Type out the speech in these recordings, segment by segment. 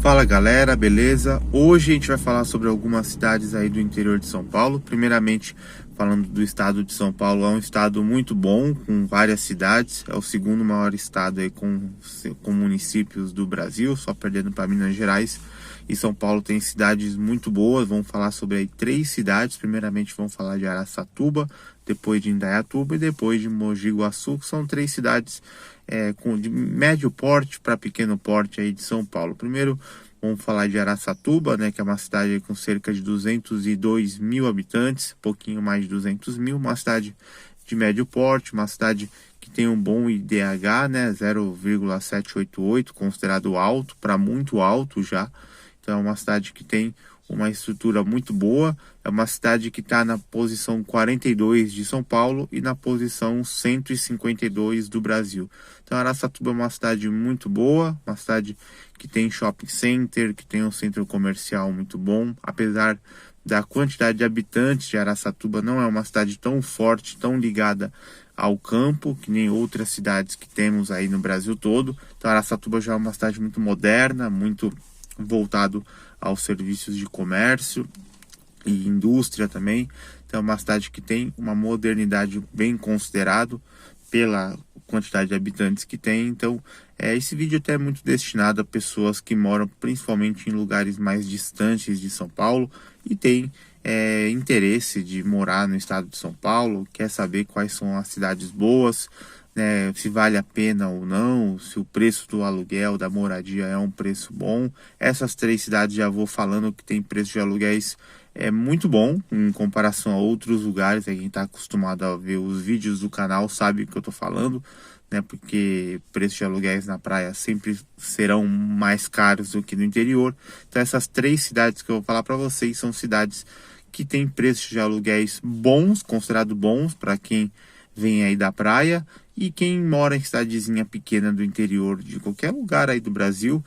Fala galera, beleza? Hoje a gente vai falar sobre algumas cidades aí do interior de São Paulo. Primeiramente, falando do estado de São Paulo, é um estado muito bom, com várias cidades. É o segundo maior estado aí com municípios do Brasil, só perdendo para Minas Gerais. E São Paulo tem cidades muito boas. Vamos falar sobre aí 3 cidades. Primeiramente vamos falar de Araçatuba, depois de Indaiatuba e depois de Mogi Guaçu, que são 3 cidades de médio porte para pequeno porte aí de São Paulo. Primeiro vamos falar de Araçatuba, né, que é uma cidade com cerca de 202 mil habitantes, pouquinho mais de 200 mil, uma cidade de médio porte, uma cidade que tem um bom IDH, né, 0,788, considerado alto, para muito alto já. Então é uma cidade que tem uma estrutura muito boa, é uma cidade que está na posição 42 de São Paulo e na posição 152 do Brasil. Então Araçatuba é uma cidade muito boa, uma cidade que tem shopping center, que tem um centro comercial muito bom, apesar da quantidade de habitantes de Araçatuba, não é uma cidade tão forte, tão ligada ao campo, que nem outras cidades que temos aí no Brasil todo. Então Araçatuba já é uma cidade muito moderna, muito voltado aos serviços de comércio e indústria também. Então é uma cidade que tem uma modernidade bem considerado pela quantidade de habitantes que tem. Então esse vídeo até é muito destinado a pessoas que moram principalmente em lugares mais distantes de São Paulo e tem interesse de morar no estado de São Paulo, quer saber quais são as cidades boas, né, se vale a pena ou não, se o preço do aluguel, da moradia é um preço bom. Essas 3 cidades já vou falando que tem preço de aluguéis muito bom em comparação a outros lugares. Quem está acostumado a ver os vídeos do canal sabe o que eu estou falando, né, porque preços de aluguéis na praia sempre serão mais caros do que no interior. Então essas 3 cidades que eu vou falar para vocês são cidades que têm preços de aluguéis bons, considerados bons para quem vem aí da praia. E quem mora em cidadezinha pequena do interior de qualquer lugar aí do Brasil,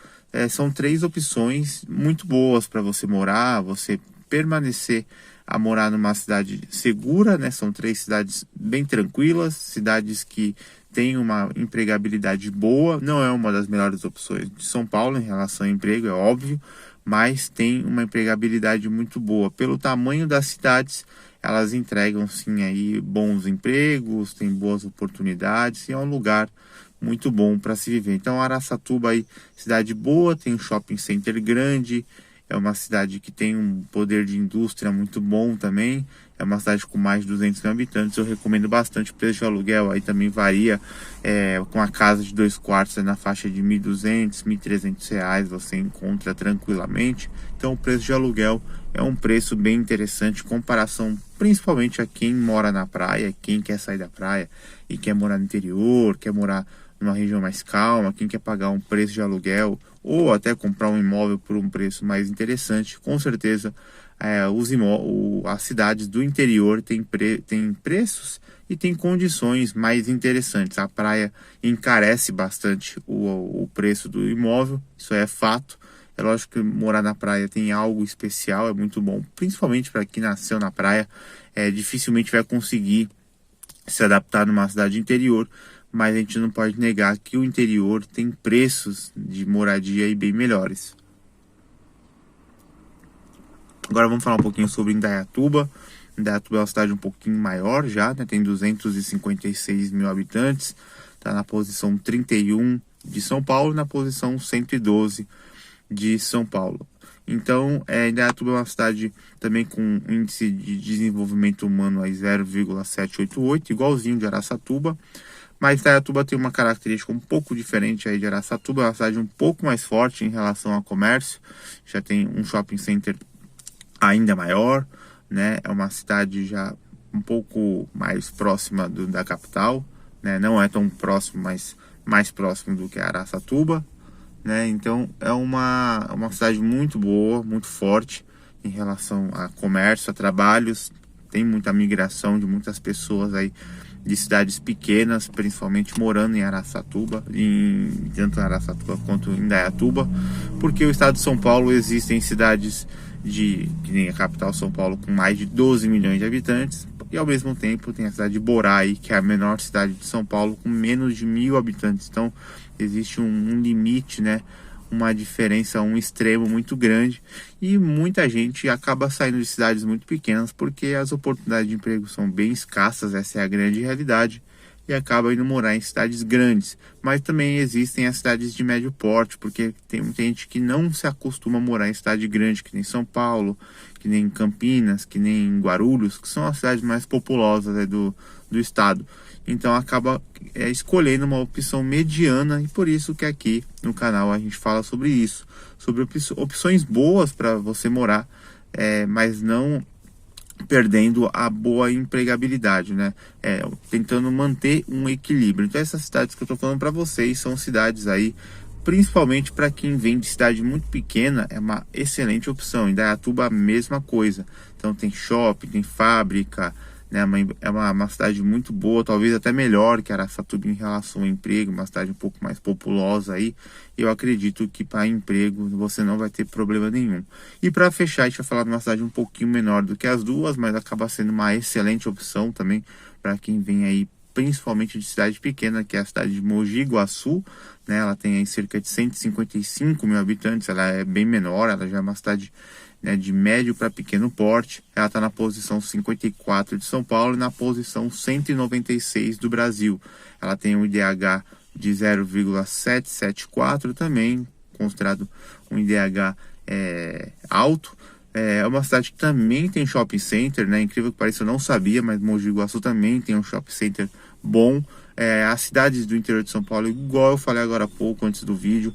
são 3 opções muito boas para você morar, você permanecer a morar numa cidade segura, né? São 3 cidades bem tranquilas, cidades que têm uma empregabilidade boa. Não é uma das melhores opções de São Paulo em relação ao emprego, é óbvio, mas tem uma empregabilidade muito boa. Pelo tamanho das cidades, elas entregam sim aí bons empregos, tem boas oportunidades e é um lugar muito bom para se viver. Então Araçatuba aí, cidade boa, tem um shopping center grande, é uma cidade que tem um poder de indústria muito bom também, é uma cidade com mais de 200 mil habitantes. Eu recomendo bastante. O preço de aluguel aí também varia, com a casa de 2 quartos na faixa de R$ 1.200, R$ 1.300 você encontra tranquilamente. Então o preço de aluguel é um preço bem interessante em comparação principalmente a quem mora na praia, quem quer sair da praia e quer morar no interior, quer morar numa região mais calma, quem quer pagar um preço de aluguel ou até comprar um imóvel por um preço mais interessante. Com certeza as cidades do interior têm preços e têm condições mais interessantes. A praia encarece bastante o preço do imóvel, isso é fato. É lógico que morar na praia tem algo especial, é muito bom, principalmente para quem nasceu na praia. Dificilmente vai conseguir se adaptar numa cidade interior, mas a gente não pode negar que o interior tem preços de moradia aí bem melhores. Agora vamos falar um pouquinho sobre Indaiatuba. Indaiatuba é uma cidade um pouquinho maior já, né? Tem 256 mil habitantes, está na posição 31 de São Paulo e na posição 112 de São Paulo. Então, Indaiatuba é uma cidade também com um índice de desenvolvimento humano aí 0,788, igualzinho de Araçatuba. Mas Indaiatuba tem uma característica um pouco diferente aí de Araçatuba, é uma cidade um pouco mais forte em relação ao comércio, já tem um shopping center ainda maior, né? É uma cidade já um pouco mais próxima da capital, né? Não é tão próximo, mas mais próximo do que Araçatuba, né? Então é uma cidade muito boa, muito forte em relação a comércio, a trabalhos. Tem muita migração de muitas pessoas aí de cidades pequenas, principalmente morando em Araçatuba, tanto em Araçatuba quanto em Indaiatuba, porque o estado de São Paulo existem cidades que nem a capital São Paulo com mais de 12 milhões de habitantes, e ao mesmo tempo tem a cidade de Borai, que é a menor cidade de São Paulo, com menos de 1.000 habitantes. Então existe um limite, né, uma diferença, um extremo muito grande, e muita gente acaba saindo de cidades muito pequenas porque as oportunidades de emprego são bem escassas, essa é a grande realidade, e acaba indo morar em cidades grandes. Mas também existem as cidades de médio porte, porque tem muita gente que não se acostuma a morar em cidade grande, que nem São Paulo, que nem Campinas, que nem Guarulhos, que são as cidades mais populosas, né, do estado. Então acaba escolhendo uma opção mediana, e por isso que aqui no canal a gente fala sobre isso, sobre opções boas para você morar, mas não perdendo a boa empregabilidade, né? Tentando manter um equilíbrio. Então essas cidades que eu tô falando para vocês são cidades aí, principalmente para quem vem de cidade muito pequena, é uma excelente opção. Indaiatuba, a mesma coisa. Então tem shopping, tem fábrica, né? É uma cidade muito boa, talvez até melhor que Araçatuba em relação ao emprego, uma cidade um pouco mais populosa aí. Eu acredito que para emprego você não vai ter problema nenhum. E para fechar, a gente vai falar de uma cidade um pouquinho menor do que as duas, mas acaba sendo uma excelente opção também para quem vem aí, principalmente de cidade pequena, que é a cidade de Mogi Guaçu, né? Ela tem aí cerca de 155 mil habitantes, ela é bem menor, ela já é uma cidade, né, de médio para pequeno porte. Ela está na posição 54 de São Paulo e na posição 196 do Brasil. Ela tem um IDH de 0,774, também considerado um IDH alto. É uma cidade que também tem shopping center, né? Incrível que pareça, eu não sabia, mas Mogi Guaçu também tem um shopping center bom. As cidades do interior de São Paulo, igual eu falei agora há pouco, antes do vídeo,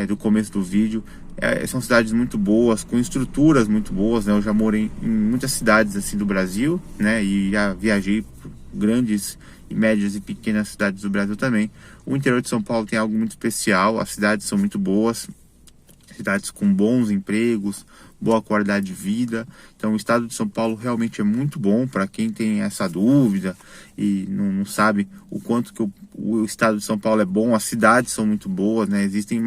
do começo do vídeo, são cidades muito boas, com estruturas muito boas, né? Eu já morei em muitas cidades assim do Brasil, né? E já viajei por grandes, médias e pequenas cidades do Brasil também. O interior de São Paulo tem algo muito especial, as cidades são muito boas, cidades com bons empregos, boa qualidade de vida. Então o estado de São Paulo realmente é muito bom para quem tem essa dúvida e não sabe o quanto que o estado de São Paulo é bom. As cidades são muito boas, né? Existem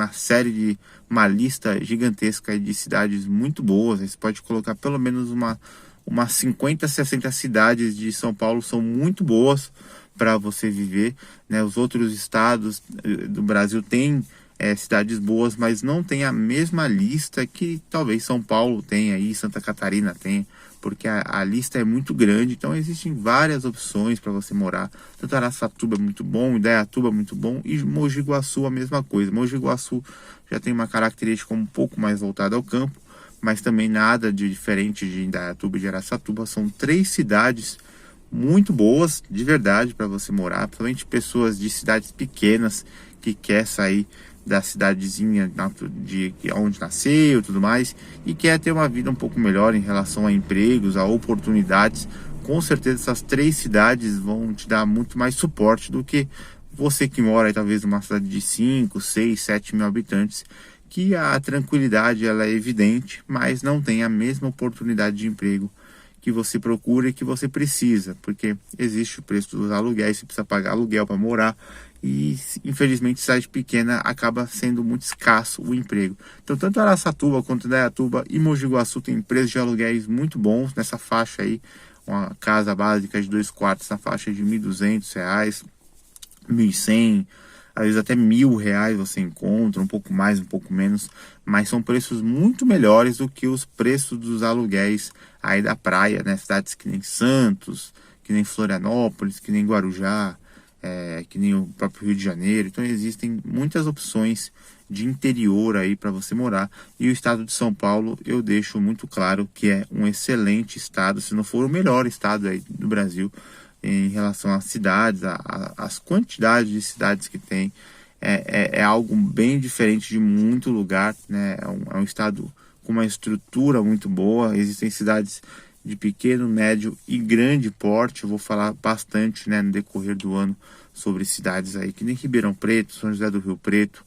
uma lista gigantesca de cidades muito boas. Você pode colocar pelo menos umas 50, 60 cidades de São Paulo são muito boas para você viver, né? Os outros estados do Brasil têm cidades boas, mas não tem a mesma lista que talvez São Paulo tenha aí, Santa Catarina tem, porque a lista é muito grande. Então existem várias opções para você morar. Tanto Araçatuba é muito bom, Indaiatuba é muito bom, e Mogi Guaçu a mesma coisa. Mogi Guaçu já tem uma característica um pouco mais voltada ao campo, mas também nada de diferente de Indaiatuba e de Araçatuba. São 3 cidades muito boas, de verdade, para você morar, principalmente pessoas de cidades pequenas que quer sair da cidadezinha de onde nasceu e tudo mais, e quer ter uma vida um pouco melhor em relação a empregos, a oportunidades. Com certeza essas 3 cidades vão te dar muito mais suporte do que você que mora aí, talvez numa cidade de 5, 6, 7 mil habitantes, que a tranquilidade ela é evidente, mas não tem a mesma oportunidade de emprego que você procura e que você precisa, porque existe o preço dos aluguéis, você precisa pagar aluguel para morar, e infelizmente cidade pequena acaba sendo muito escasso o emprego. Então tanto Araçatuba quanto Indaiatuba e Mogi Guaçu tem preços de aluguéis muito bons nessa faixa aí. Uma casa básica de 2 quartos na faixa de R$1.200, R$1.100, às vezes até R$1.000 você encontra, um pouco mais, um pouco menos, mas são preços muito melhores do que os preços dos aluguéis aí da praia, né? Cidades que nem Santos, que nem Florianópolis, que nem Guarujá, que nem o próprio Rio de Janeiro. Então existem muitas opções de interior aí para você morar, e o estado de São Paulo eu deixo muito claro que é um excelente estado, se não for o melhor estado aí do Brasil em relação às cidades, às quantidades de cidades que tem. É algo bem diferente de muito lugar, né? É um estado com uma estrutura muito boa. Existem cidades de pequeno, médio e grande porte. Eu vou falar bastante, né, no decorrer do ano sobre cidades aí que nem Ribeirão Preto, São José do Rio Preto,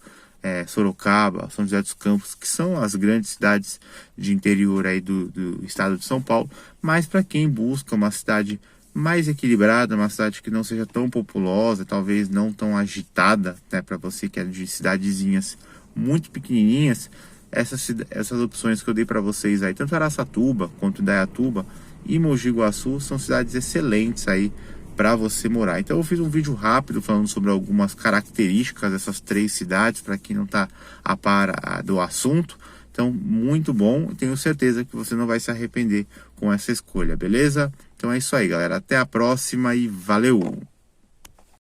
Sorocaba, São José dos Campos, que são as grandes cidades de interior aí do estado de São Paulo. Mas para quem busca uma cidade mais equilibrada, uma cidade que não seja tão populosa, talvez não tão agitada, né, para você que é de cidadezinhas muito pequenininhas, essas opções que eu dei para vocês aí, tanto Araçatuba quanto Indaiatuba e Mogi Guaçu, são cidades excelentes aí para você morar. Então eu fiz um vídeo rápido falando sobre algumas características dessas 3 cidades, para quem não está a par do assunto. Então, muito bom, tenho certeza que você não vai se arrepender com essa escolha, beleza? Então é isso aí, galera, até a próxima e valeu!